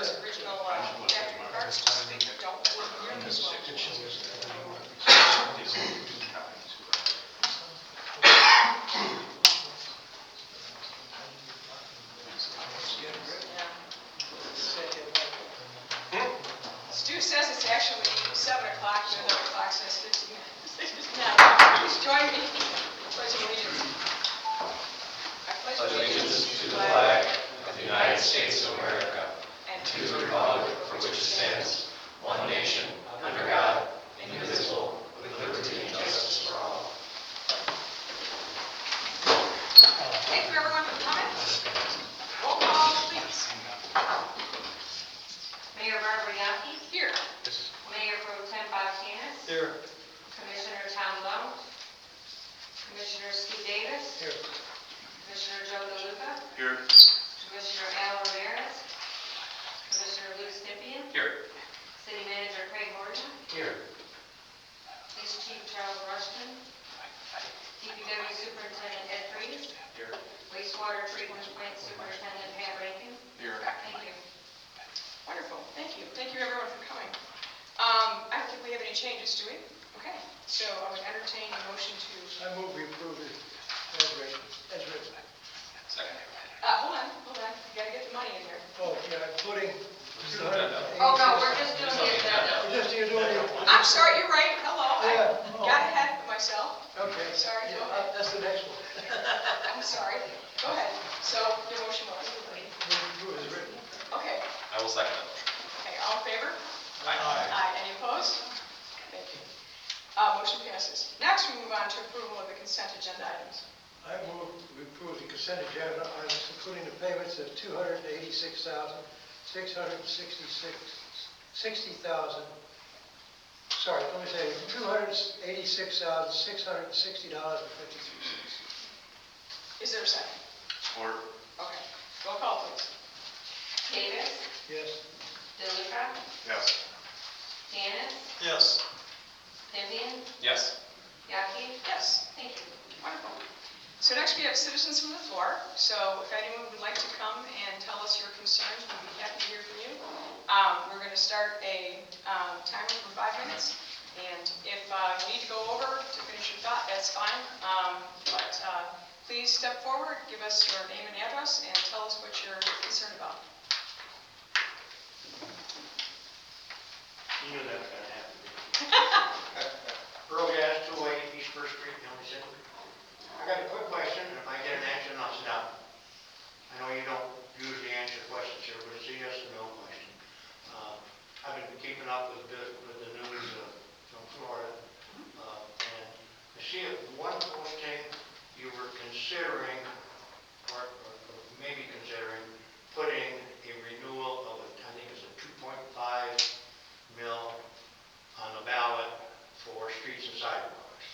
those original factory cards, just think don't work nearly as well. Stu says it's actually 7 o'clock, even though the clock says 15 minutes. Please join me. Pledge allegiance. I pledge allegiance to the flag of the United States of America and to the republic for which it stands, one nation, under God, indivisible, with liberty and justice for all. Thank you, everyone, for coming. Roll call, please. Mayor Barbriaki. Here. Mayor Pro Tem Bob Canis. Here. Commissioner Tom Lone. Commissioner Steve Davis. Here. Commissioner Joe DeLuca. Here. Commissioner Al Ramirez. Commissioner Lou Stippian. Here. City Manager Craig Morgan. Here. Police Chief Charles Rushton. DPW Superintendent Ed Freeze. Here. Wastewater Treatment Plant Superintendent Pat Rankin. Here. Thank you. Wonderful. Thank you. Thank you, everyone, for coming. I don't think we have any changes, do we? Okay. So I would entertain a motion to... I move we approve it as written. Second. Hold on. You got to get the money in here. Oh, yeah, I'm putting. Oh, no, we're just doing the agenda. You're doing it. I'm sorry, you're right. Hello. Yeah. I got ahead of myself. Okay. Sorry. Yeah, Go ahead. that's the next one. I'm sorry. Go ahead. So your motion was? Move we approve as written. Okay. I will second that motion. Okay. All in favor? Aye. Any opposed? Thank you. Motion passes. Next, we move on to approval of the consent agenda items. I move we approve the consent agenda items, including the payments of $286,000. Sorry, let me say $286,660.53. Is there a second? Support. Okay. Roll call, please. Davis. Yes. DeLuca. Yes. Canis. Yes. Stippian. Yes. Yaki? Yes. Thank you. Wonderful. So next we have citizens from the floor. So if anyone would like to come and tell us your concerns, we'd be happy to hear from you. We're going to start a timer for 5 minutes. And if you need to go over to finish your thought, that's fine. But please step forward, give us your name and address, and tell us what you're concerned about. You knew that was going to happen. Earl Gas, 208 East First Street, County City. I got a quick question, and if I get an answer, then I'll sit down. I know you don't usually answer questions here, but it's a yes or no question. I've been keeping up with the news from Florida, and I see at one posting you were considering, or maybe considering, putting a renewal of, I think it's a 2.5 mil on the ballot for streets and sidewalks.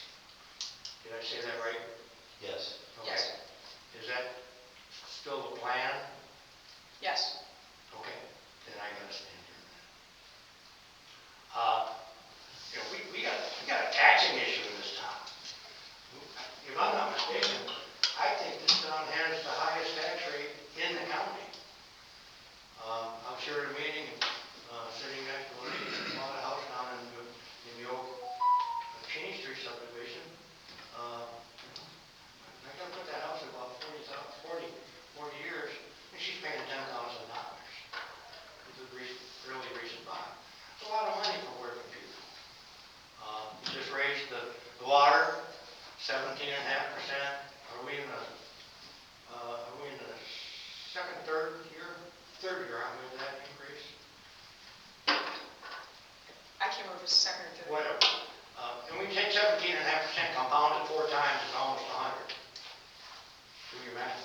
Did I say that right? Yes. Okay. Yes. Is that still the plan? Yes. Okay, then I gotta stand here. We got a taxing issue in this town. If I'm not mistaken, I think this town has the highest tax rate in the county. I was here at a meeting, sitting next to a lot of house down in the old Cheney Street subdivision. I gotta put that house about 40 years, and she's paying $10,000. It's a really recent buy. It's a lot of money for working people. We just raised the water 17.5%. Are we in the third year, aren't we, with that increase? I can't remember if it's second or third. Whatever. And we take 17.5% compounded 4 times, it's almost 100. Do your math.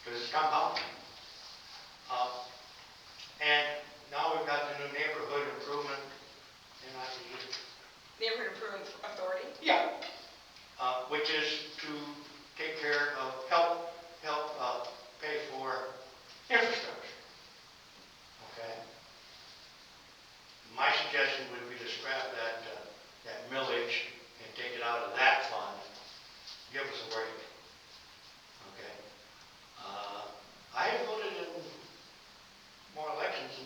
Because it's compounded. And now we've got the new neighborhood improvement. Neighborhood Improvement Authority. Yeah. Which is to take care of, help pay for infrastructure. Okay? My suggestion would be to scrap that millage and take it out of that fund. Give us a break. Okay? I have voted in more elections than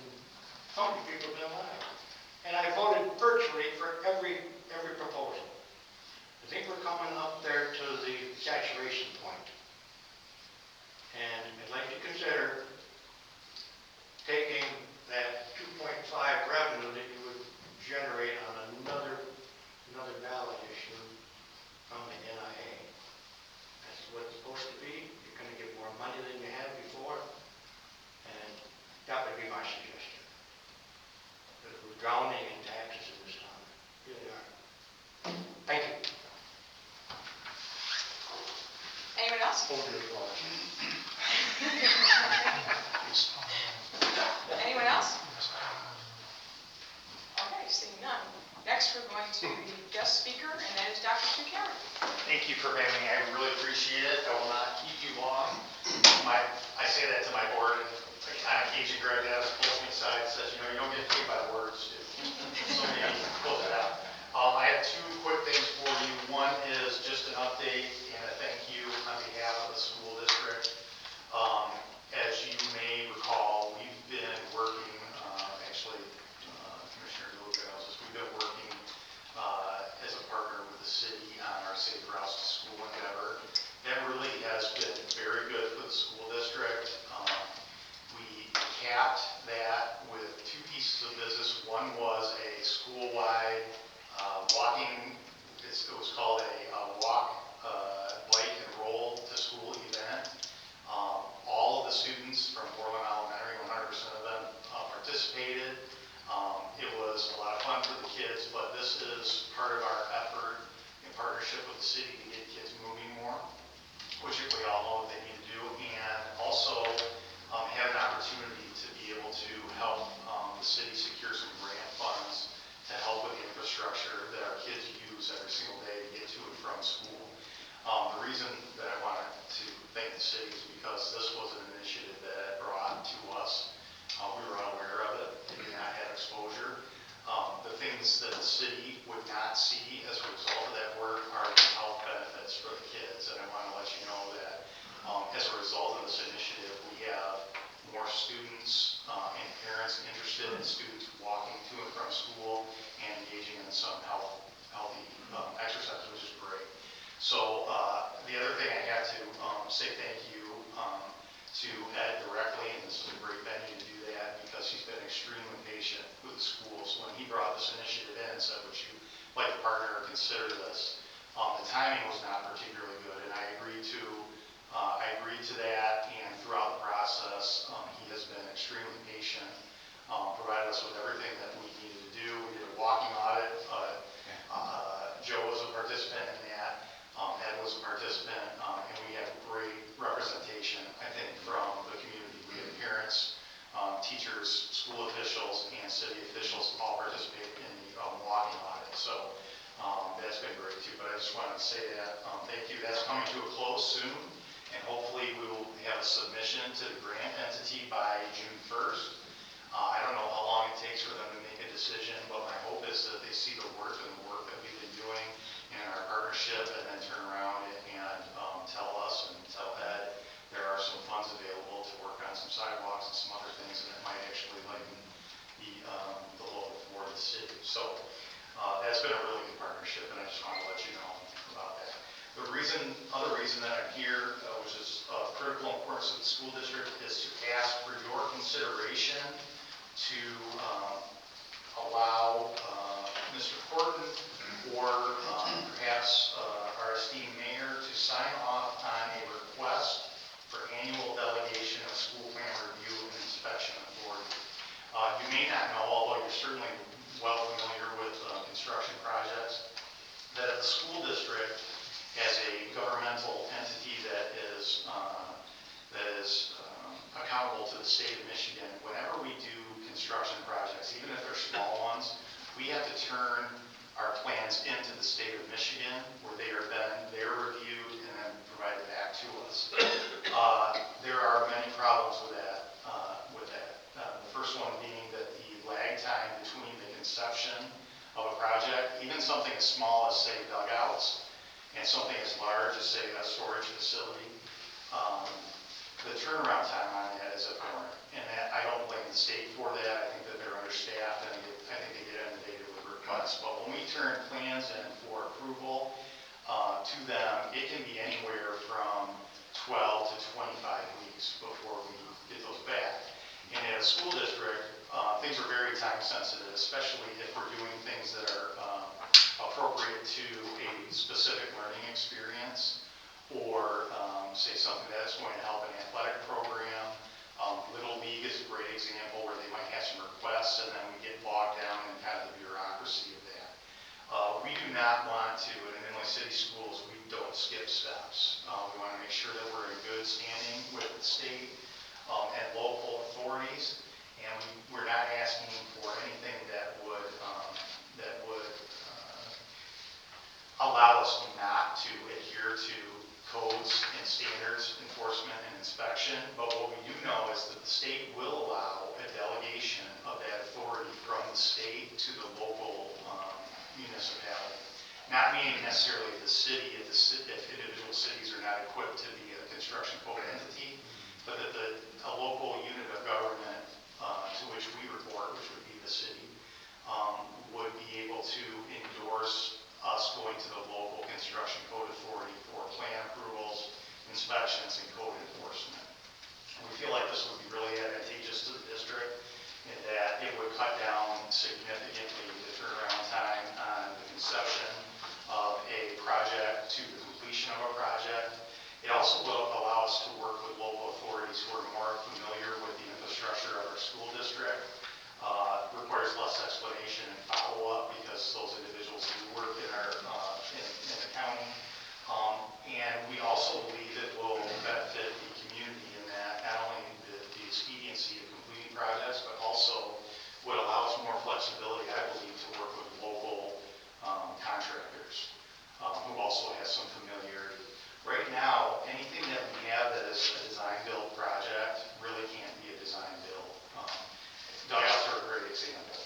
Hold the applause. Anyone else? Okay, seeing none. Next, we're going to the guest speaker, and that is Dr. Sue Cameron. Thank you for having me. I really appreciate it. I will not keep you long. I say that to my board, and on occasion Greg has pulls me aside and says, you don't get paid by the words. Somebody has to pull that out. I have two quick things for you. One is just an update and a thank you on behalf of the school district. As you may recall, we've been working, Commissioner DeLuca, we've been working as a partner with the city on our Safe Routes to School endeavor. That really has been very good for the school district. We capped that with two pieces of business. One was a school-wide walking, it was called a walk, bike, and roll to school event. All of the students from Portland Elementary, 100% of them participated. It was a lot of fun for the kids, but this is part of our effort in partnership with the city to get kids moving more, which we all know they need to do, and also have an opportunity to be able to help the city secure some grant funds to help with the infrastructure that our kids use every single day to get to and from school. The reason that I wanted to thank the city is because this was an initiative that brought to us. We were unaware of it. It did not have exposure. The things that the city would not see as a result of that work are the health benefits for the kids. And I want to let you know that as a result of this initiative, we have more students and parents interested in students walking to and from school and engaging in some healthy exercise, which is great. So the other thing I had to say thank you to Ed directly, and this is a great venue to do that because he's been extremely patient with the schools. When he brought this initiative in and said, would you like to partner or consider this, the timing was not particularly good, and I agreed to that, and throughout the process, he has been extremely patient, provided us with everything that we needed to do. We did a walking audit. Joe was a participant in that. Ed was a participant, and we had great representation, I think, from the community. We had parents, teachers, school officials, and city officials all participate in the walking audit. So that's been great too. But I just wanted to say that. Thank you. That's coming to a close soon, and hopefully we will have a submission to the grant entity by June 1st. I don't know how long it takes for them to make a decision, but my hope is that they see the work that we've been doing in our partnership and then turn around and tell us and tell Ed there are some funds available to work on some sidewalks and some other things, and it might actually lighten the load for the city. So that's been a really good partnership, and I just want to let you know about that. The other reason that I'm here, which is of critical importance to the school district, is to ask for your consideration to allow Mr. Horton or perhaps our esteemed mayor to sign off on a request for annual delegation of school plan review and inspection authority. You may not know, although you're certainly well familiar with construction projects, that the school district as a governmental entity that is accountable to the state of Michigan, whenever we do construction projects, even if they're small ones, we have to turn our plans into the state of Michigan, where they're reviewed and then provided back to us. There are many problems with that. The first one being that the lag time between the conception of a project, even something as small as, say, dugouts, and something as large as, say, a storage facility, the turnaround time on that is abhorrent. And I don't blame the state for that. I think that they're understaffed, and I think they get inundated with requests. But when we turn plans in for approval to them, it can be anywhere from 12 to 25 weeks before we get those back. And in a school district, things are very time sensitive, especially if we're doing things that are appropriate to a specific learning experience, or say something that's going to help an athletic program. Little League is a great example where they might have some requests and then we get bogged down in kind of the bureaucracy of that. We do not want to, and in Inland City Schools, we don't skip steps. We want to make sure that we're authorities, and we're not asking for anything that would allow us not to adhere to codes and standards, enforcement and inspection. But what we do know is that the state will allow a delegation of that authority from the state to the local municipality. Not meaning necessarily the city, if individual cities are not equipped to be a construction code entity, but that a local unit of government to which we report, which would be the city, would be able to endorse us going to the local construction code authority for plan approvals, inspections, and code enforcement. And we feel like this would be really advantageous to the district in that it would cut down significantly the turnaround time on the conception of a project to the completion of a project. It also will allow us to work with local authorities who are more familiar with the infrastructure of our school district. Requires less explanation and follow-up because those individuals do work in our in the county. And we also believe it will benefit the community in that not only the expediency of completing projects, but also would allow us more flexibility, I believe, to work with local contractors who also has some familiarity. Right now, anything that we have that is a design-build project really can't be a design-build. Dugouts are a great example.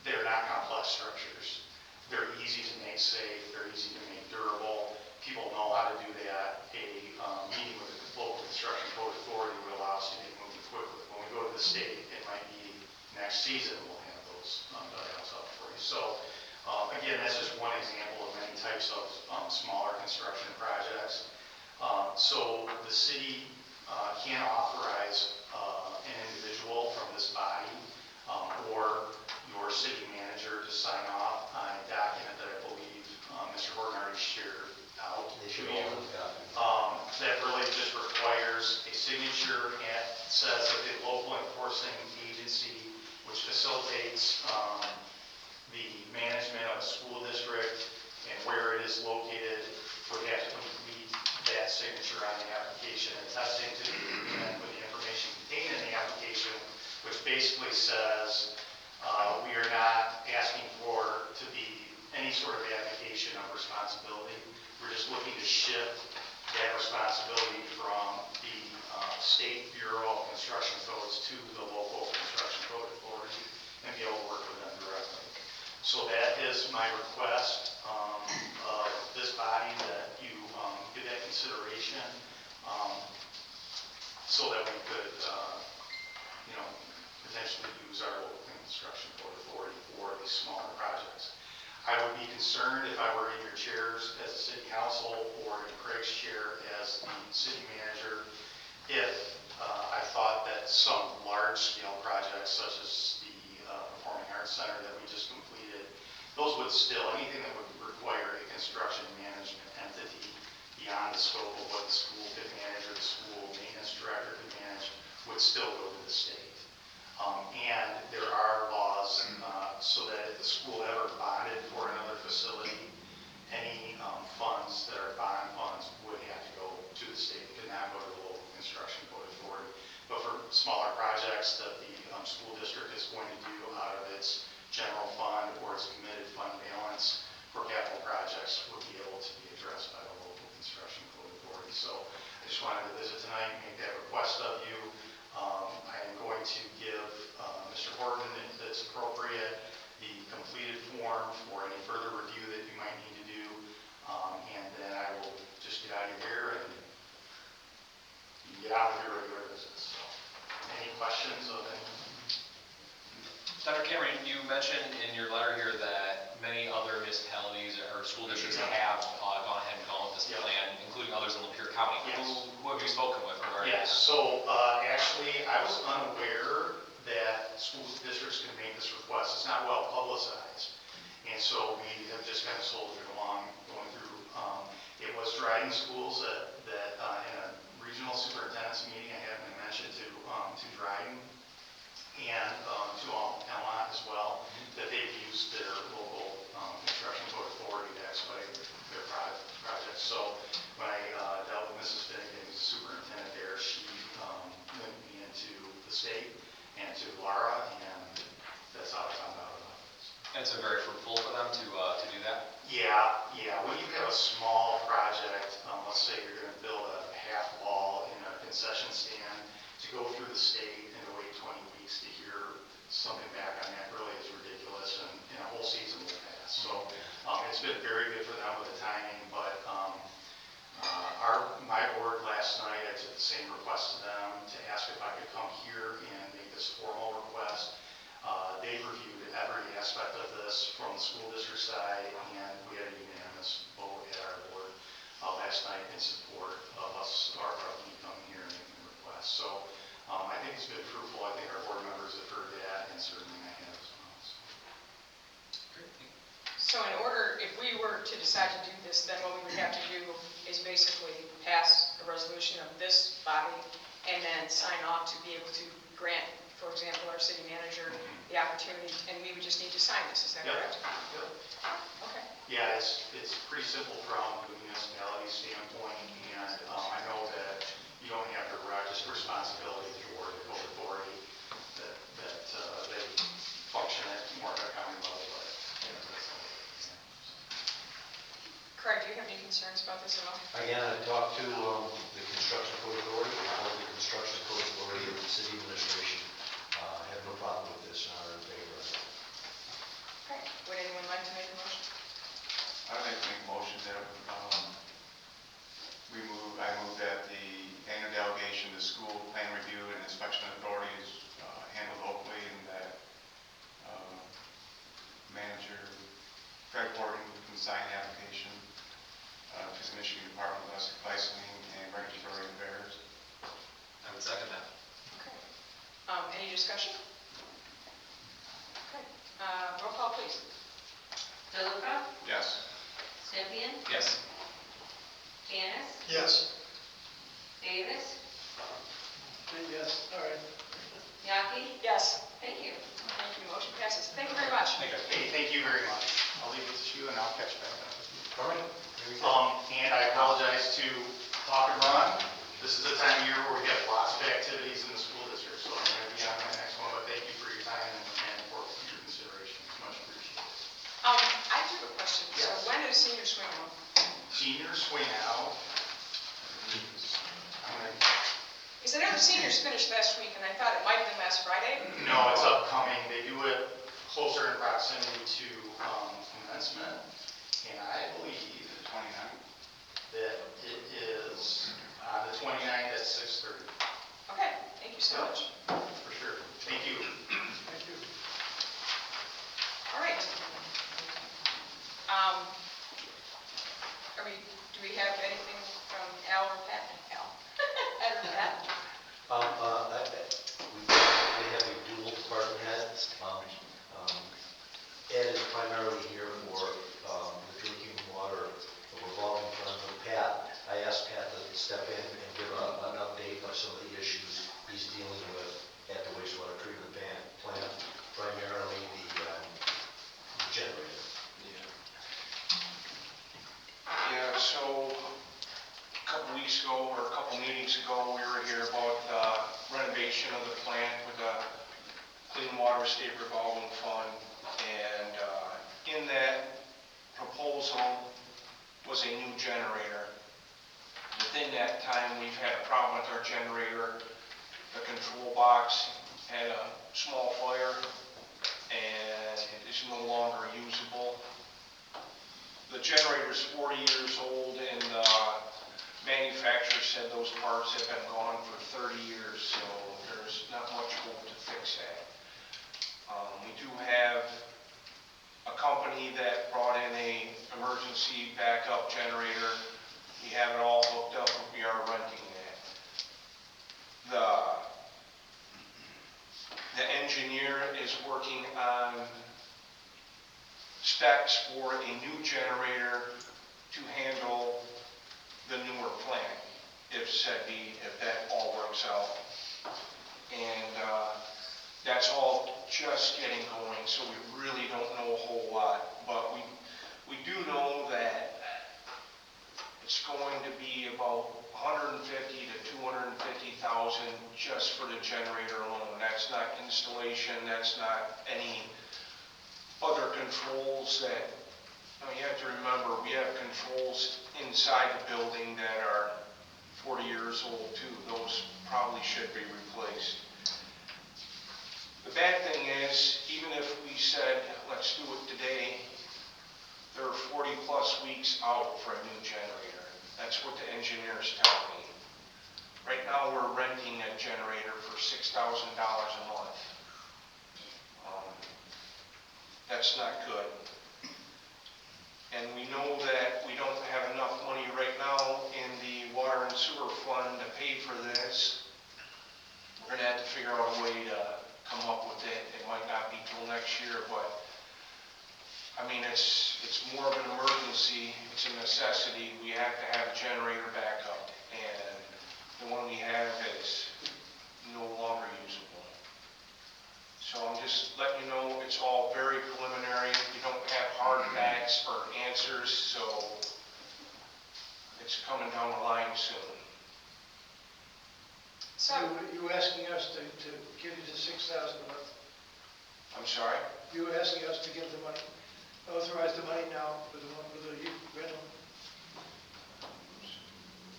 They're not complex structures. They're easy to make safe. They're easy to make durable. People know how to do that. A meeting with the local construction code authority would allow us to get moving quickly. When we go to the state, it might be next season we'll have those dugouts up for you. So again, that's just one example of many types of smaller construction projects. So the city can authorize an individual from this body or your city manager to sign off on a document that I believe Mr. Horton already shared out to you. That really just requires a signature and says that the local enforcing agency, which facilitates the management of a school district and where it is located, would have to complete that signature on the application, attesting to the agreement with the information contained in the application, which basically says we are not asking for to be any sort of abdication of responsibility. We're just looking to shift that responsibility from the State Bureau of Construction Codes to the local construction code authority and be able to work with them directly. So that is my request of this body, that you give that consideration so that we could, potentially use our local construction code authority for these smaller projects. I would be concerned if I were in your chairs as a city council or in Craig's chair as the city manager, if I thought that some large-scale projects such as the Performing Arts Center that we just completed, those would still, anything that would require a construction management entity beyond the scope of what the school could manage or the school maintenance director could manage would still go to the state. And there are laws so that if the school ever bonded for another facility, any funds that are bond funds would have to go to the state. It could not go to the local construction code authority. But for smaller projects that the school district is going to do out of its general fund or its committed fund balance for capital projects would be able to be addressed by the local construction code authority. So I just wanted to visit tonight and make that request of you. I am going to give Mr. Horton, if it's appropriate, the completed form for any further review that you might need to do. And then I will just get out of your hair and you can get out of your regular business. So, any questions of any? Dr. Cameron, you mentioned in your letter here that many other municipalities or school districts have gone ahead and gone with this plan, including others in Lapeer County. Yes. Who have you spoken with regarding Yes, that? so actually I was unaware that school districts can make this request. It's not well publicized. And so we have just kind of soldiered along going through. It was Dryden Schools that in a regional superintendent's meeting I happened to mention to Dryden and to Elmont as well, that they've used their local construction code authority to expedite their projects. So when I dealt with Mrs. Finnegan, who's the superintendent there, she linked me into and then sign off to be able to grant, for example, our city manager the opportunity, and we would just need to sign this, is that Yep. correct? Yep. Okay. Yeah, it's pretty simple from the municipality standpoint, and I know that you don't have direct responsibility for the code authority, that they function at more of a county level, but. Craig, do you have any concerns about this at all? Again, I talked to the construction code authority, the construction code authority of the city administration, have no problem with this and are in favor of it. Okay. Would anyone like to make a motion? I'd like to make a motion that I move that the annual delegation to school plan review and inspection authority is handled locally, and that manager Fred Horton can sign the application to the Michigan Department of Licensing and Regulatory Affairs. I would second that. Okay. Any discussion? Okay. Roll call, please. DeLuca, Yes. Stempien, Yes. Janice, Yes. Davis, Yes, all right. Yaki. Yes. Thank you. Thank you. Motion passes. Thank you very much. Thank you. Hey, thank you very much. I'll leave it to you, and I'll catch back up with you. All right, here we go. And I apologize to Hawk and Ron. This is the time of year where we have lots of activities in the school district, so I'm going to be on my next one, but thank you for your time and for your consideration. It's much appreciated. I do have a question. So Yes. when is senior swing on? Seniors swing out. Because I know the seniors finished last week, and I thought it might have been last Friday. No, it's upcoming. They do it closer in proximity to commencement, and I believe The 29th. that it is on the 29th at 6:30. Okay, thank you so much. For sure. Thank you. Thank you. All right. Do we have anything from Al or Pat? Al? Ed or Pat? We have a dual department head. Ed is primarily here for the drinking water, the revolving fund. But Pat, I asked Pat to step in and give an update of some of the issues he's dealing with at the wastewater treatment plant, primarily the generator. Yeah, so a couple weeks ago, or a couple meetings ago, we were here about renovation of the plant with the Clean Water State Revolving Fund. And in that proposal was a new generator. Within that time, we've had a problem with our generator. The control box had a small fire and it is no longer usable. The generator's 40 years old, and the manufacturer said those parts have been gone for 30 years, so there's not much hope to fix that. We do have a company that brought in a emergency backup generator. We have it all hooked up, and we are renting that. The engineer is working on specs for a new generator to handle the newer plant, if that all works out. And that's all just getting going, so we really don't know a whole lot. But we do know that it's going to be about $150,000 to $250,000 just for the generator alone. That's not installation, that's not any other controls that, you have to remember, we have controls inside the building that are 40 years old too. Those probably should be replaced. The bad thing is, even if we said, let's do it today, there are 40 plus weeks out for a new generator. That's what the engineers tell me. Right now, we're renting a generator for $6,000 a month. That's not good. And we know that we don't have enough money right now in the water and sewer fund to pay for this. We're gonna have to figure out a way to come up with it. It might not be till next year, but I mean, it's more of an emergency. It's a necessity. We have to have a generator backup. And the one we have is no longer usable. So I'm just letting you know, it's all very preliminary. You don't have hard facts or answers, so it's coming down the line soon. So, You asking us to give you the 6,000 a month? I'm sorry? You asking us to give the money, authorize the money now for the one, for the rental?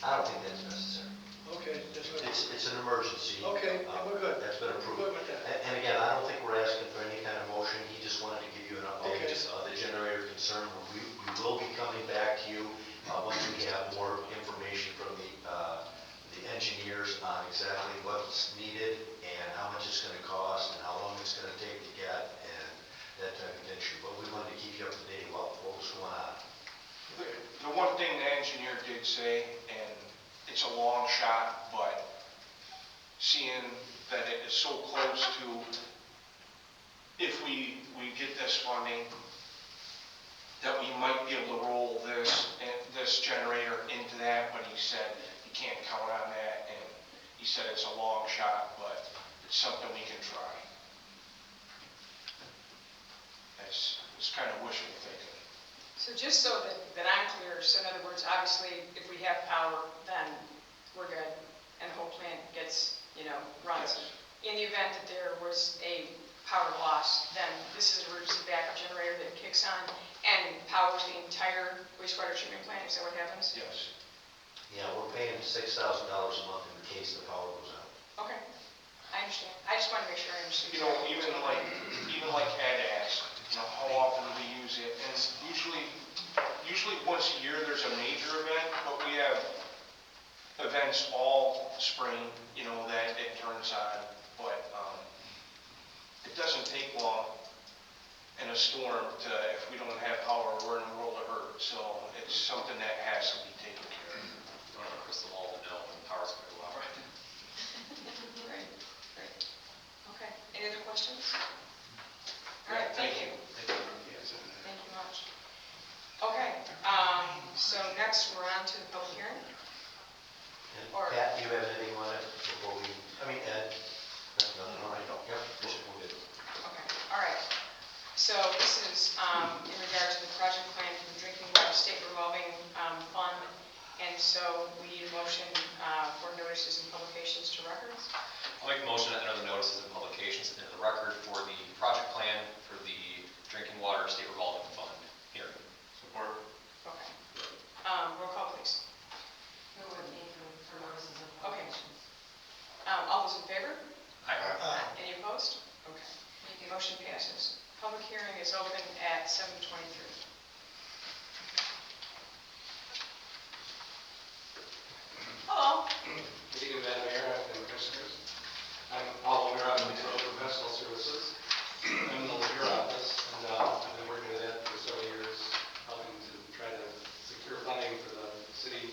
I don't think that's necessary. Okay, that's what. It's an emergency. Okay, then we're good. That's been approved. Good with that. And again, I don't think we're asking for any kind of motion, he just wanted to give you an update. Okay. The generator concern, we will be coming back to you once we have more information from the engineers on exactly what's needed and how much it's going to cost and how long it's going to take to get and that type of issue. But we wanted to keep you up to date about what was going on. The one thing the engineer did say, and it's a long shot, but seeing that it is so close to, if we get this funding, that we might be able to roll this generator into that, but he said you can't count on that, and he said it's a long shot, but it's something we can try. It's kind of wishful thinking. so just so that I'm clear, so in other words, obviously, if we have power, then we're good, and the whole plant gets, runs. Yes. In the event that there was a power loss, then this is an emergency backup generator that kicks on and powers the entire wastewater treatment plant, is that what happens? Yes. Yeah, we're paying $6,000 a month in case the power goes out. Okay, I understand. I just want to make sure I understood. Even like Ed asked, how often do we use it? And usually once a year there's a major event, but we have events all spring, that it turns on. But it doesn't take long in a storm if we don't have power, we're in a world of hurt. So it's something that has to be taken care of. You don't have a crystal ball to know when the power's going to go out, right? Right, right. Okay, any other questions? All right, thank you. Thank you much. Okay, so next we're on to the public hearing. And Or- Pat, do you have anything on it before we, Ed? No, all right, yeah, we're good. Okay, all right. So this is in regard to the project plan for the drinking water state revolving fund. And so we need a motion for notices and publications to records. I'll make a motion to enter the notices and publications into the record for the project plan for the drinking water state revolving fund hearing. Support. Okay. Roll call, please. Who would need for notices of Okay. publications? All those in favor? Aye. Any opposed? Okay. Thank you. Motion passes. Public hearing is open at 7:23. Hello. Good evening, Madam Mayor and Commissioners. I'm Paul O'Meara, I'm with Professional Services. I'm in the Lapeer office, and I've been working with that for several years, helping to try to secure funding for the city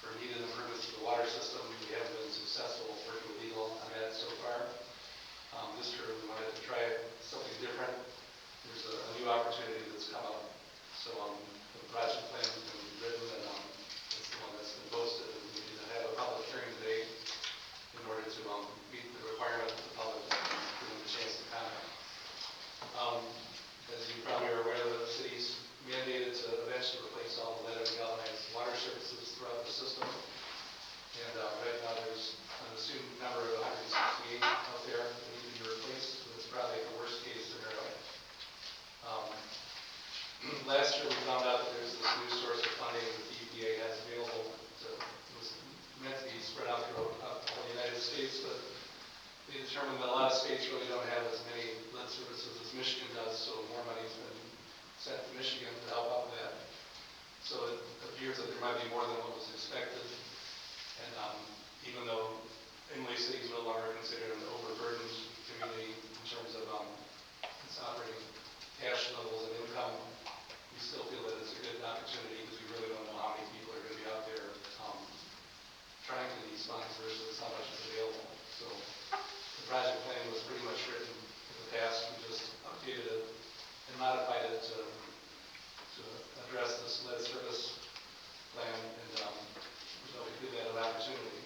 for needed improvements to the water system. We haven't been successful working with legal on that so far. This year, we wanted to try something different. There's a new opportunity that's come up. So the project plan has been written, and it's the one that's been posted. And we need to have a public hearing today in order to meet the requirement of the public to give them a chance to comment. As you probably are aware, the city's mandated to eventually replace all the lead and galvanized water services throughout the system. And right now, there's an assumed number of 168 out there that need to be replaced. That's probably the worst case scenario. Last year, we found out that there's this new source of funding that the EPA has available. It was meant to be spread out throughout the United States, but we determined that a lot of states really don't have as many lead services as Michigan does, so more money's been sent to Michigan to help out with that. So it appears that there might be more than what was expected. And even though Imlay City is no longer considered an overburdened community in terms of its operating cash levels and income, we still feel that it's a good opportunity because we really don't know how many people are going to be out there trying for these funds versus how much is available. So the project plan was pretty much written in the past. We just updated it and modified it to address this lead service plan, and we thought we'd give that an opportunity.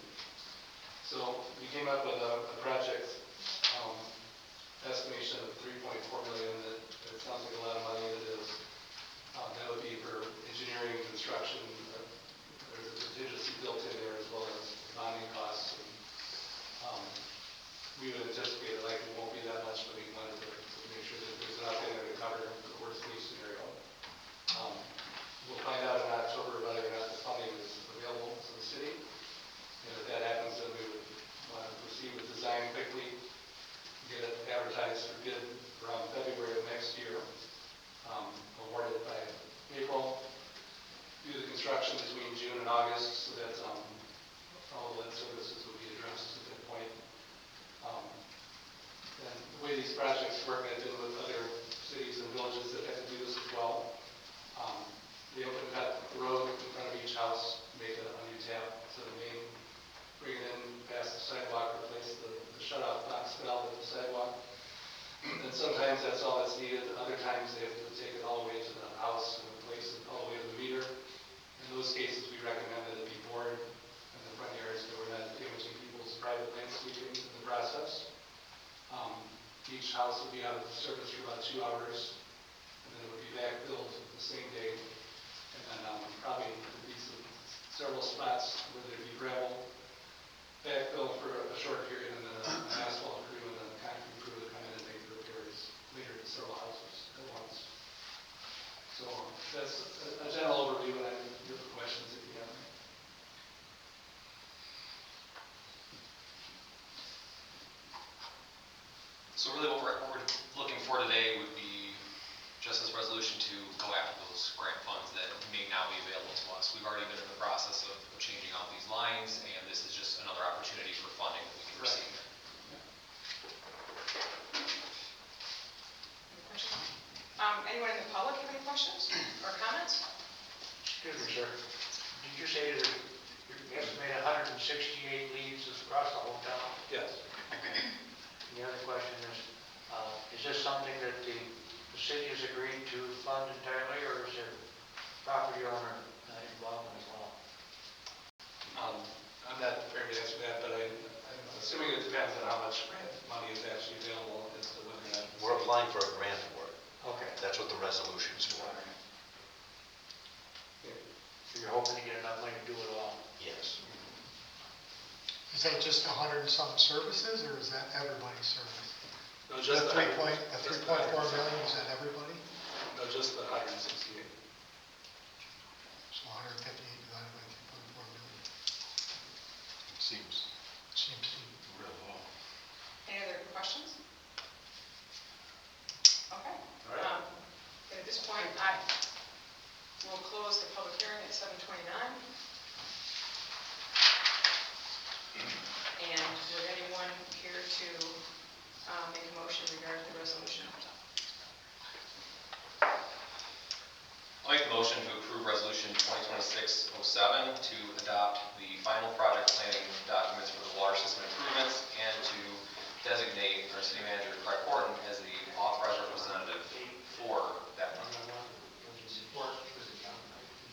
came up with a project estimation of 3.4 million. That sounds like a lot of money, and it is. That would be for engineering, construction, there's a contingency built in there as well as bonding costs. And, we would anticipate it likely won't be that much, but we wanted to make sure that there's enough in there to cover the worst case scenario. We'll find out in October whether or not the funding is available to the city. And if that happens, then we would want to proceed with design quickly, get it advertised for bid around February of next year, awarded by April, do the construction between June and August, so that all the lead services will be addressed at that point. And the way these projects work, I've been with other cities and villages that have to do this as well. They open cut the road in front of each house, make a new tap to the main, bring it in past the sidewalk, replace the shut-off box valve at the sidewalk. And sometimes that's all that's needed. Other times they have to take it all the way to the house and replace it all the way to the meter. In those cases, we recommend that it be bored in the front yards so we're not damaging people's private landscaping in the process. Each house would be out of the service for about 2 hours, and then it would be backfilled the same day. And then probably there'd be several spots where there'd be gravel, backfill for a short period, and then an asphalt crew and a concrete crew to come in and make the repairs later to several houses at once. So that's a general overview, and I'm here for questions if you have any. So really what we're looking for today would be just this resolution to go after those grant funds that may now be available to us. We've already been in the process of changing out these lines, and this is just another opportunity for funding that we can receive. Any questions? Anyone in the public have any questions or comments? Excuse me, sir. Did you say that you estimate 168 leads across the whole town? Yes. The other question is this something that the city has agreed to fund entirely, or is there property owner involvement as well? I'm not prepared to answer that, but I'm assuming it depends on how much grant money is actually available as to whether or not. We're applying for a grant for it. Okay. That's what the resolution is for. So you're hoping to get enough money to do it all? Yes. Is that just 100 and some services, or is that everybody's service? No, The just the 3.4 million, is that everybody? No, just the 168. So 158 divided by 3.4 million. Seems Seems to be real low. Any other questions? Okay. All right. At this point, I will close the public hearing at 7:29. And would anyone care to make a motion regarding the resolution? I'll make the motion to approve resolution 2026-07 to adopt the final project planning documents for the water system improvements and to designate our city manager, Craig Horton, as the authorized representative for that project.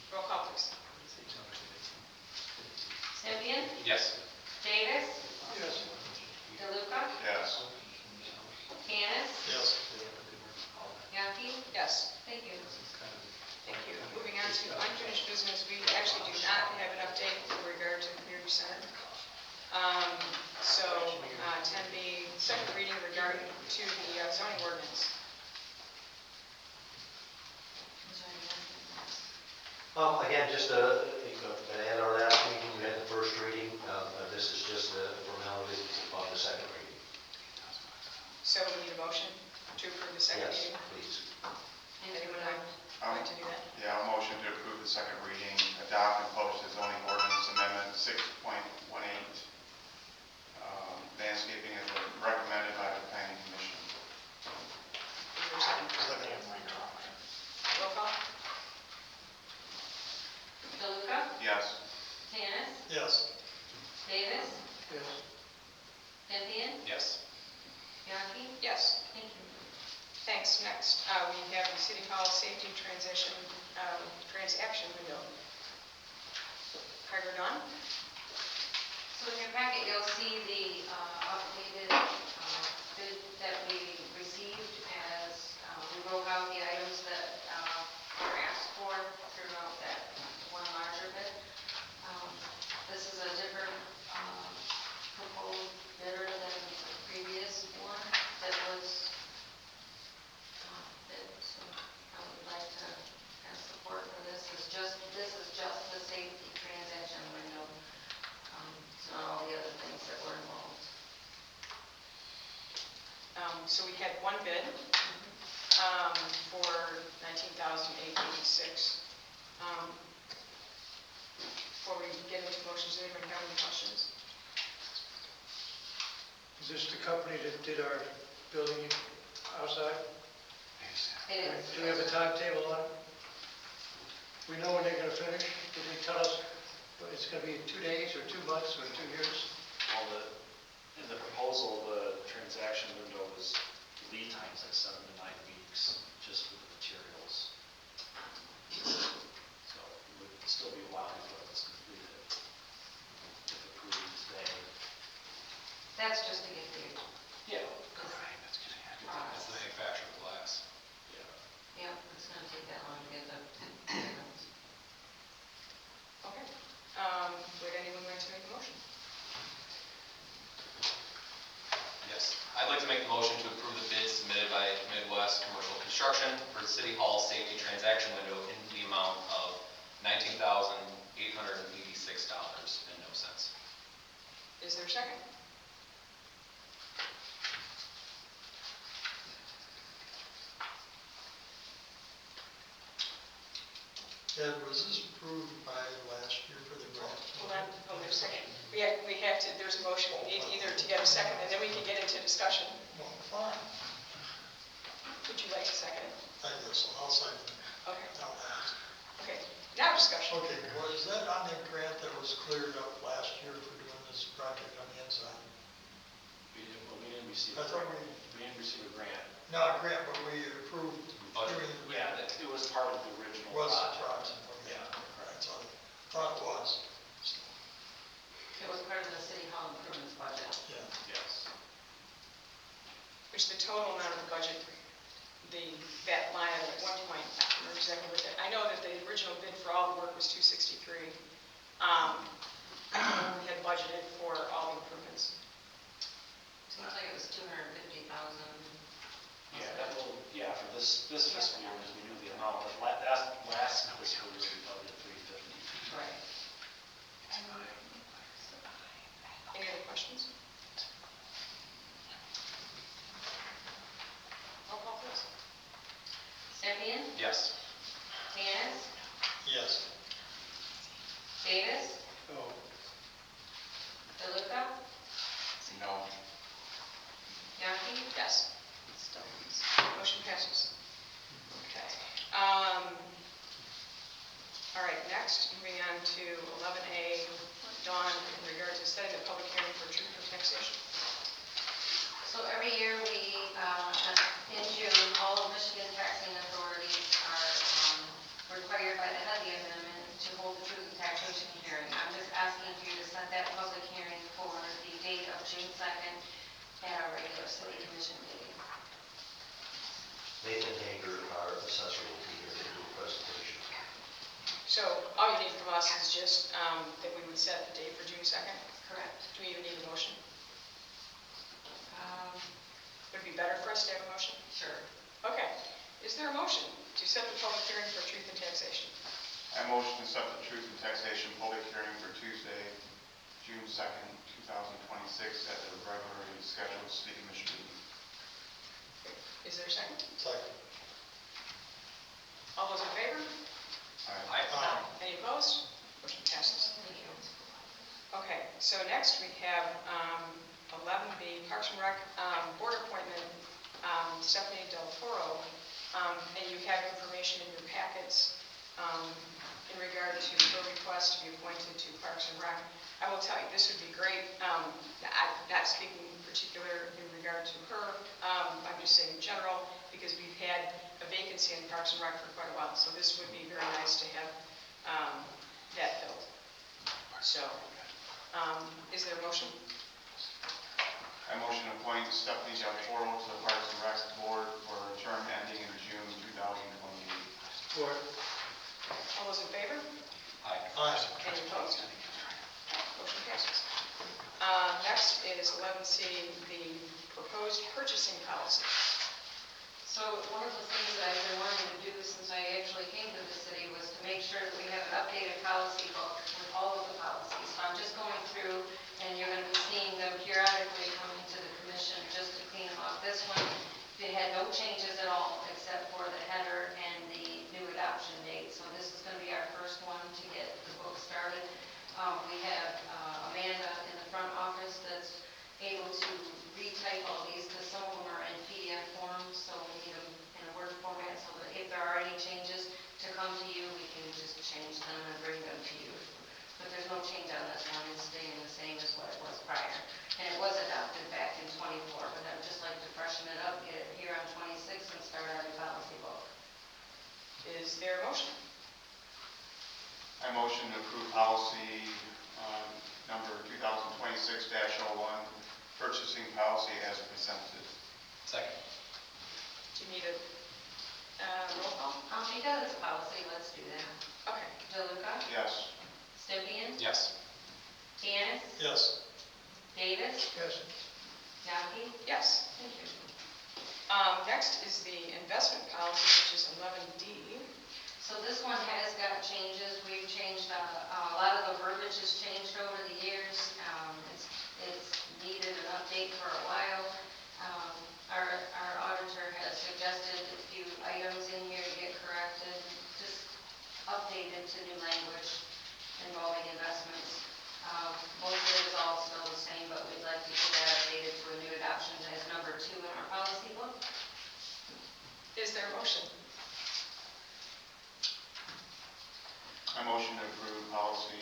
Roll call, please. Sempian, Yes. Davis, Yes. DeLuca, Yes. Cannis, Yes. Yaki. Yes. Thank you. Thank you. Moving on to unfinished business, we actually do not have an update with regard to the community center. So 10B, second reading regarding to the zoning ordinance. Again, just at our last meeting, we had the first reading. This is just a formality of the second reading. So we need a motion to approve the second Yes, reading. please. Anyone like to do that? Yeah, I'll motion to approve the second reading, adopt and publish the zoning ordinance amendment 6.18, landscaping as recommended by the planning commission. Is there a second? Roll call? DeLuca, Yes. Cannis, Yes. Davis, Yes. Sempian, Yes. Yaki. Yes. Thank you. Thanks. Next, we have the City Hall Safety Transaction Window. Carter Dunn? So in your packet, you'll see the So we had one bid for $19,886. Before we get into motions, does anybody have any questions? Is this the company that did our building outside? It is. Do we have a timetable on it? We know when they're gonna finish? Did they tell us it's gonna be 2 days or 2 months or 2 years? Well, in the proposal, the transaction window was lead times like 7 to 9 weeks, just with the materials. So it would still be a while before it was completed, if approved today. That's just to get the, Yeah. That's the manufacturer of glass. yeah, it's gonna take that long to get the. Okay. Would anyone like to make a motion? Yes, I'd like to make the motion to approve the bid submitted by Midwest Commercial Construction for the City Hall safety transaction window in the amount of $19,886.00. Is there a second? Ed, was this approved by last year for the grant? Hold on, there's a second. We have to, there's a motion, we need either to get a second, and then we can get into discussion. Well, fine. Would you like to second it? I guess I'll second it. Okay, Now ask. okay. Now discussion. Okay, was that on the grant that was cleared up last year for doing this project on the inside? We didn't receive I thought we, didn't receive a grant. not a grant, but we approved doing, Yeah, it was part of the original was the project. project. Okay. Yeah. Right, so I thought it was. It was part of the city hall improvements budget. Yeah. Yes. Which the total amount of the budget, that line item at one point, I don't remember exactly what that, I know that the original bid for all the work was $263. We had budgeted for all the improvements. Seems like it was 250,000. Yeah, for this fiscal year, because we knew the amount, but last fiscal year, we budgeted 350. Right. Any other questions? Roll call, please. Sempian, Yes. Cannis, Yes. Davis, Oh, DeLuca, No. Yaki, Yes. Motion passes. Okay. All right, next, moving on to 11A, Dawn, in regard to setting a public hearing for truth or taxation. So every year we, in June, all of Michigan taxing authorities are required by the HUD amendment to hold the truth and taxation hearing. I'm just asking you to set that public hearing for the date of June 2nd at our regular city commission meeting. Nathan Hager, our assessor, will be here to do a presentation. So all you need from us is just that we would set the date for June 2nd. Correct. Do we even need a motion? Would it be better for us to have a motion? Sure. Okay. Is there a motion to set the public hearing for truth and taxation? I motion to set the truth and taxation public hearing for Tuesday, June 2nd, 2026 at the regularly scheduled city commission meeting. Is there a second? Second. All those in favor? Aye. Any opposed? Motion passes. Thank you. Okay, so next we have 11B, Parks and Rec Board Appointment, Stephanie Del Toro. And you have information in your packets in regard to her request to be appointed to Parks and Rec. I will tell you, this would be great. I'm not speaking in particular in regard to her. I'm just saying in general, because we've had a vacancy in Parks and Rec for quite a while. So this would be very nice to have that filled. So, is there a motion? I motion to appoint Stephanie Del Toro to the Parks and Rec Board for a term ending in June 2028. support. All those in favor? Aye. Aye. Any opposed? Motion passes. Next is 11C, the proposed purchasing policy. So one of the things that I've been wanting to do since I actually came to the city was to make sure that we have an updated policy book with all of the policies. So I'm just going through, and you're going to be seeing them periodically coming to the commission just to clean them up. This one They had no changes at all except for the header and the new adoption date. So this is going to be our first one to get the book started. We have Amanda in the front office that's able to retype all these because some of them are in PDF form, so we need them in a Word format so that if there are any changes to come to you, we can just change them and bring them to you. But there's no change on this one, it's staying the same as what it was prior. And it was adopted back in '24, but I'd just like to freshen it up, get it here on '26 and start our new policy book. Is there a motion? I motion to approve policy number 2026-01, purchasing policy as presented. Second. Do you need a roll call? Because it's policy, let's do that. Okay. DeLuca? Yes. Stempien? Yes. Cannis? Yes. Davis? Yes. Yaki? Yes. Thank you. Next is the investment policy, which is 11D. So this one has got changes. We've changed, a lot of the verbiage has changed over the years. It's needed an update for a while. Our auditor has suggested a few items in here to get corrected, just updated to new language involving investments. Most of it is all still the same, but we'd like to get that updated to a new adoption as number 2 in our policy book. Is there a motion? I motion to approve policy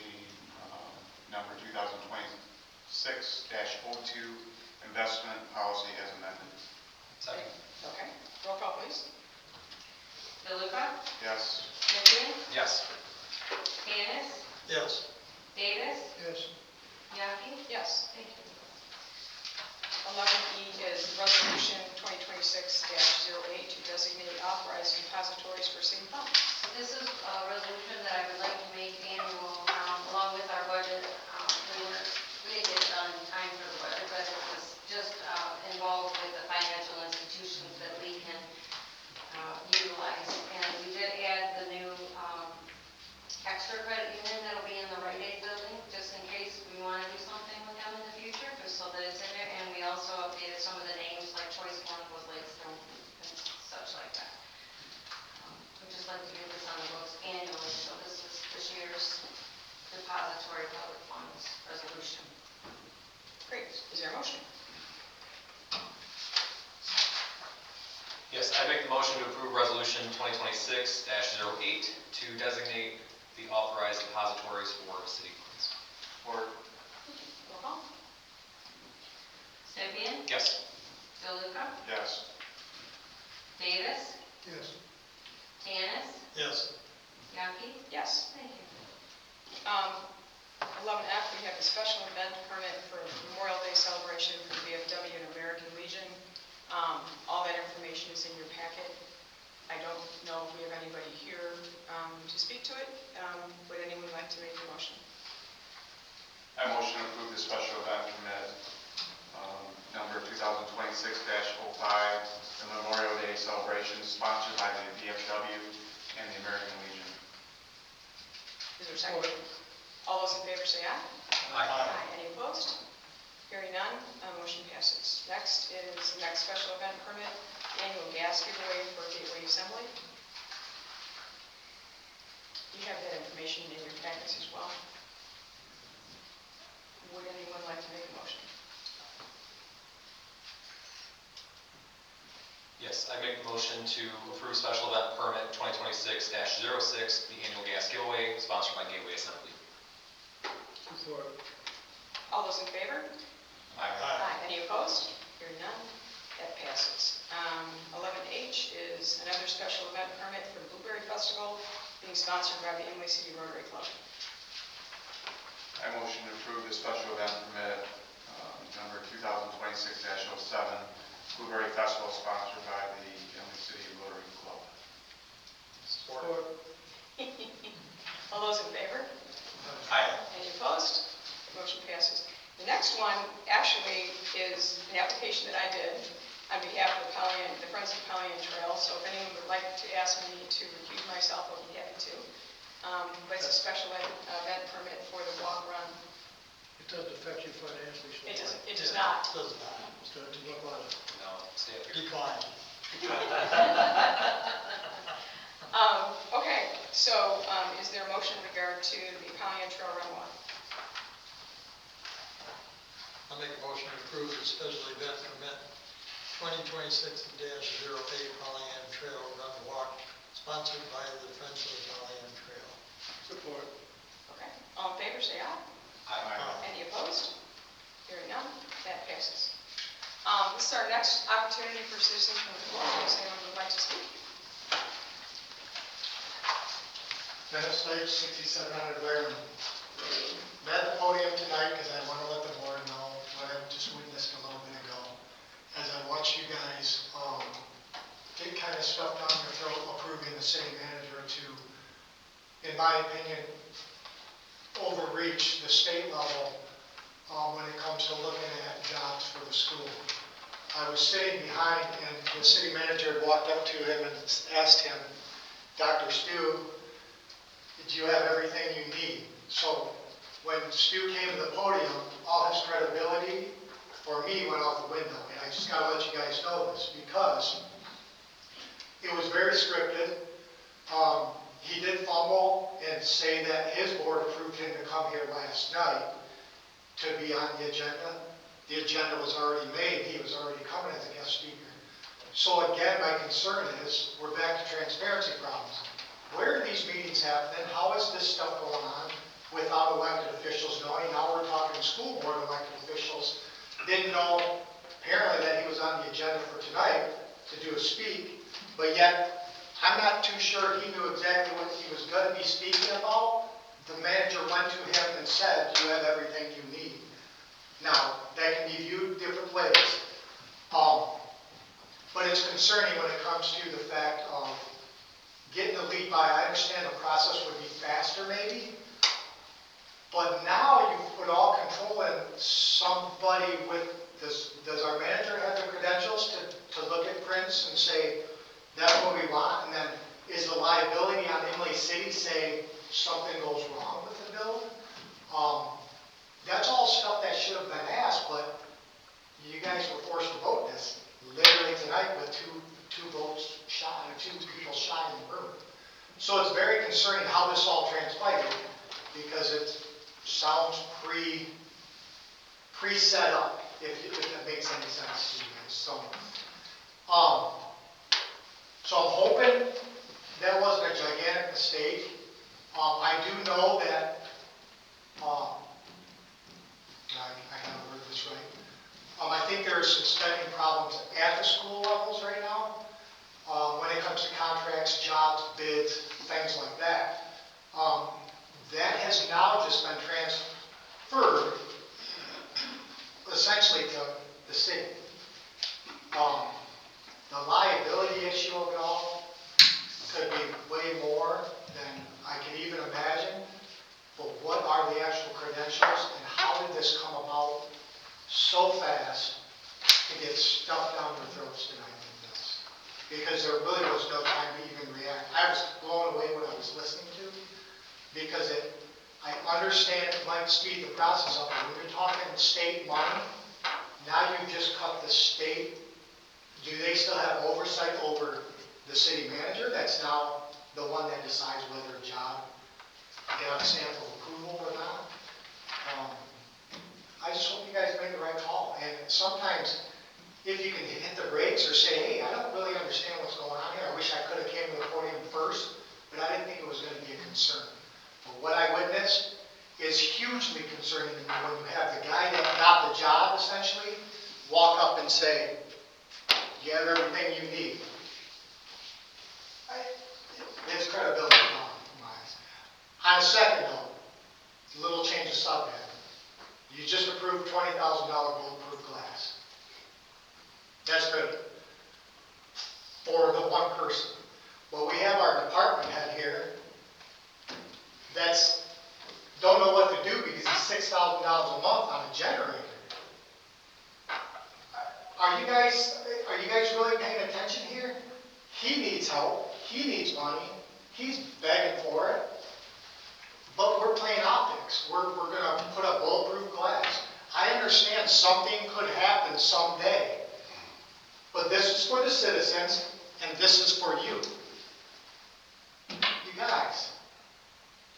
number 2026-02, investment policy as amended. Second. Okay. Roll call, please. DeLuca? Yes. Stempien? Yes. Cannis? Yes. Davis? Yes. Yaki? Yes. Thank you. 11E is Resolution 2026-08 to designate authorized depositories for city funds. So this is a resolution that I would like to make annual, along with our budget. We didn't get it done in time for the budget, but it was just involved with the financial institutions that we can utilize. And we did add the new extra credit union that'll be in the Rite Aid building, just in case we want to do something with them in the future, just so that it's in there. And we also updated some of the names, like Choice One was Lakestone and such like that. We'd just like to get this on the books annually, so this is this year's depository public funds resolution. Great. Is there a motion? Yes, I make the motion to approve Resolution 2026-08 to designate the authorized depositories for city funds. Or Roll call. Stempien? Yes. DeLuca? yes. Davis? Yes. Cannis? Yes. Yaki? Yes. Thank you. 11F, we have a special event permit for Memorial Day celebration for VFW and American Legion. All that information is in your packet. I don't know if we have anybody here to speak to it. Would anyone like to make a motion? I motion to approve the special event permit number 2026-05, the Memorial Day celebration sponsored by the VFW and the American Legion. Is there a second? All those in favor say aye. Aye. Any opposed? Hearing none, motion passes. Next is the next special event permit, annual gas giveaway for Gateway Assembly. You have that information in your packets as well. Would anyone like to make a motion? Yes, I make the motion to approve special event permit 2026-06, the annual gas giveaway sponsored by Gateway Assembly. Support. All those in favor? Aye. Any opposed? Hearing none, that passes. 11H is another special event permit for the Blueberry Festival being sponsored by the Imlay City Rotary Club. I motion to approve the special event permit number 2026-07, Blueberry Festival sponsored by the Imlay City Rotary Club. Support. All those in favor? Aye. Any opposed? Motion passes. The next one actually is an application that I did on behalf of the Friends of Pollyant Trail. So if anyone would like to ask me to recuse myself, I'll be happy to. But it's a special event permit for the walk run. It doesn't affect you financially. so- It does not. Does not. Start to look on a No, stay up here. decline. Okay, so is there a motion in regard to the Pollyant Trail Run Walk? I'll make a motion to approve the special event permit 2026-08 Pollyant Trail Run Walk, sponsored by the Friends of the Pollyant Trail. Support. Okay, all in favor, say aye. Any opposed? Hearing none, that passes. This is our next opportunity for citizens from the floor. Does anyone would like to speak? Dennis Lake, 6700 Wareham. I'm at the podium tonight because I want to let the board know what I just witnessed a little bit ago. As I watch you guys get kind of stuffed down your throat approving the city manager to, in my opinion, overreach the state level when it comes to looking at jobs for the school. I was sitting behind and the city manager walked up to him and asked him, Dr. Stu, do you have everything you need? So when Stu came to the podium, all his credibility for me went out the window. And I just got to let you guys know this because it was very scripted. He did fumble and say that his board approved him to come here last night to be on the agenda. The agenda was already made. He was already coming as a guest speaker. So again, my concern is we're back to transparency problems. Where are these meetings happening? How is this stuff going on without elected officials knowing? Now we're talking school board elected officials. Didn't know apparently that he was on the agenda for tonight to do a speak, but yet I'm not too sure he knew exactly what he was going to be speaking about. The manager went to him and said, you have everything you need. Now, that can be viewed different ways. But it's concerning when it comes to the fact of getting the lead by. I understand the process would be faster maybe, but now you put all control in somebody with this. Does our manager have the credentials to look at prints and say, that's what we want? And then is the liability on Imlay City say something goes wrong with the bill? That's all stuff that should have been asked, but you guys were forced to vote this literally tonight with two votes shy, or two people shy in the room. So it's very concerning how this all transpired because it sounds pre-set up, if that makes any sense to you guys. So I'm hoping that wasn't a gigantic mistake. I do know that, I gotta word this right. I think there are some spending problems at the school levels right now when it comes to contracts, jobs, bids, things like that. That has now just been transferred essentially to the city. The liability issue of it all could be way more than I can even imagine. But what are the actual credentials and how did this come about so fast to get stuffed down their throats tonight like this? Because there really was no time to even react. I was blown away when I was listening to because I understand it might speed the process up. When you're talking state money, now you've just cut the state. Do they still have oversight over the city manager? That's now the one that decides whether a job got a stamp of approval or not. I just hope you guys make the right call. And sometimes, if you can hit the brakes or say, hey, I don't really understand what's going on here. I wish I could have came to the podium first, but I didn't think it was going to be a concern. But what I witnessed is hugely concerning to me when you have the guy that got the job, essentially, walk up and say, you have everything you need. It's credibility in my eyes. On a second note, a little change of subject. You just approved $20,000 bulletproof glass. That's good for the one person. Well, we have our department head here that's don't know what to do because he's $6,000 a month on a generator. Are you guys really paying attention here? He needs help. He needs money. He's begging for it. But we're playing optics. We're going to put up bulletproof glass. I understand something could happen someday. But this is for the citizens, and this is for you. You guys,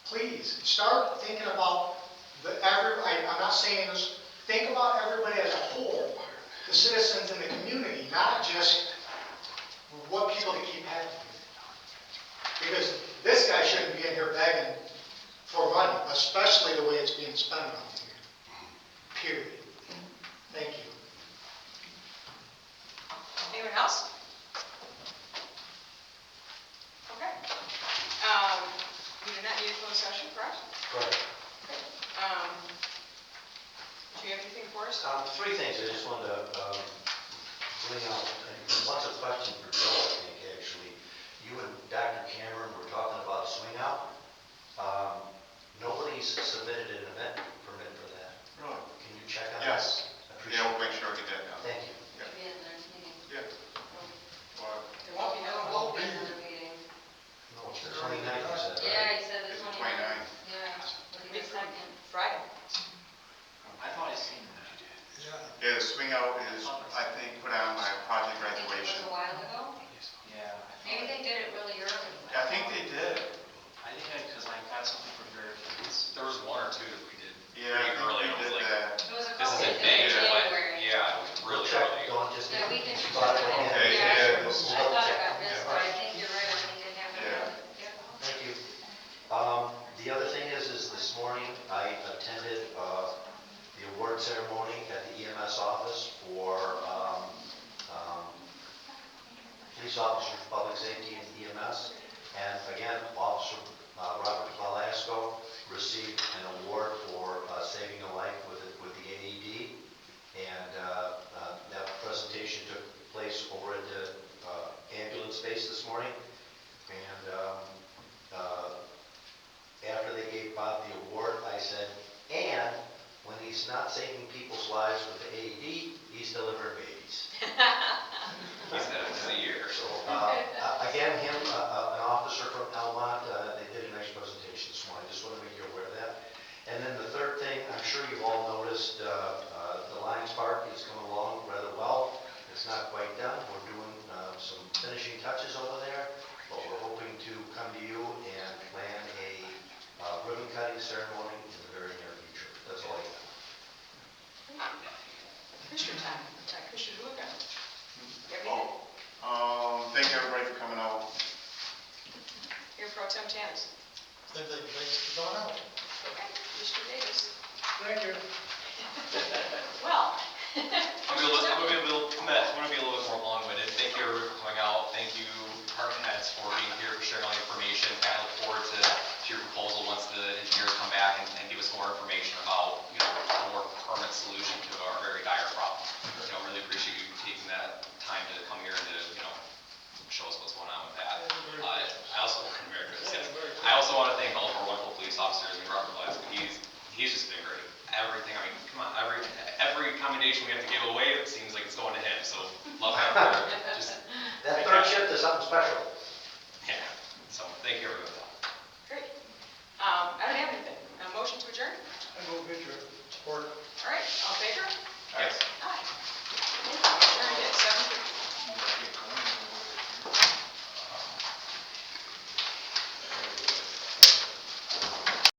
please, start thinking about I'm not saying this, think about everybody as a whole, the citizens in the community, not just what people to keep happy. Because this guy shouldn't be in here begging for money, especially the way it's being spent around here. Period. Thank you. Anyone else? Okay. We do not need a closed session, correct? Correct. Do you have anything for us? Three things I just wanted to bring out, and one's a question for Joe, I think, actually. You and Dr. Cameron were talking about a swing out. Nobody's submitted an event permit for that. Really? Can you check on that? Yes. I appreciate Yeah, we'll it. make sure I get that done. Thank you. Maybe in the next meeting. Yeah. Well, There won't be no. Won't be another meeting. No, it's the 29th, you said, right? Yeah, he said the It's 29th. 29th. Yeah, but he was second. Friday. I thought I seen that. yeah, the swing out is, I think, put on my project I think it graduation. was a while ago. Yeah. Maybe they did it really early. I think they did. I think because I got something from Bear Kids. There was one or two that we did Yeah, pretty I think early. we I was did like, that. It was a this couple is of in May, days in but January. yeah, it was We'll really check, early. don't just. Yeah, we can check Spot on it it. again. Okay, Yeah, yeah. I thought it got missed, but I think you're right, I think it happened. Yeah. Yeah. Thank you. The other thing is this morning I attended the award ceremony at the EMS office for police officers, public safety, and EMS. And again, Officer Robert Velasco received an award for saving a life with the AED. And that presentation took place over at the ambulance base this morning. And after they gave Bob the award, I said, and when he's not saving people's lives with the AED, he's delivering babies. He said it was a year. So, again, an officer from Elmont, they did a nice presentation this morning. Just want to make you aware of that. And then the third thing, I'm sure you've all noticed, the Lions Park is coming along rather well. It's not quite done. We're doing some finishing touches over there, but we're hoping to come to you and plan a ribbon cutting ceremony in the very near future. That's all I got. Commissioner time. Commissioner Luca. Thank you everybody for coming out. Here Pro Tem Tanis. Thanks for going out. Okay. Mr. Davis. Thank you. Well. I'm gonna be a little bit more long-winded. Thank you everybody for coming out. Thank you department heads for being here, for sharing all the information. I look forward to your proposal once the engineers come back and give us more information about, a more permanent solution to our very dire problem. Really appreciate you taking that time to come here and to, show us what's going on with that. I also want to thank all of our wonderful police officers. Robert Velasco, he's just been great. Everything, come on, every commendation we have to give away, it seems like it's going to him. So love having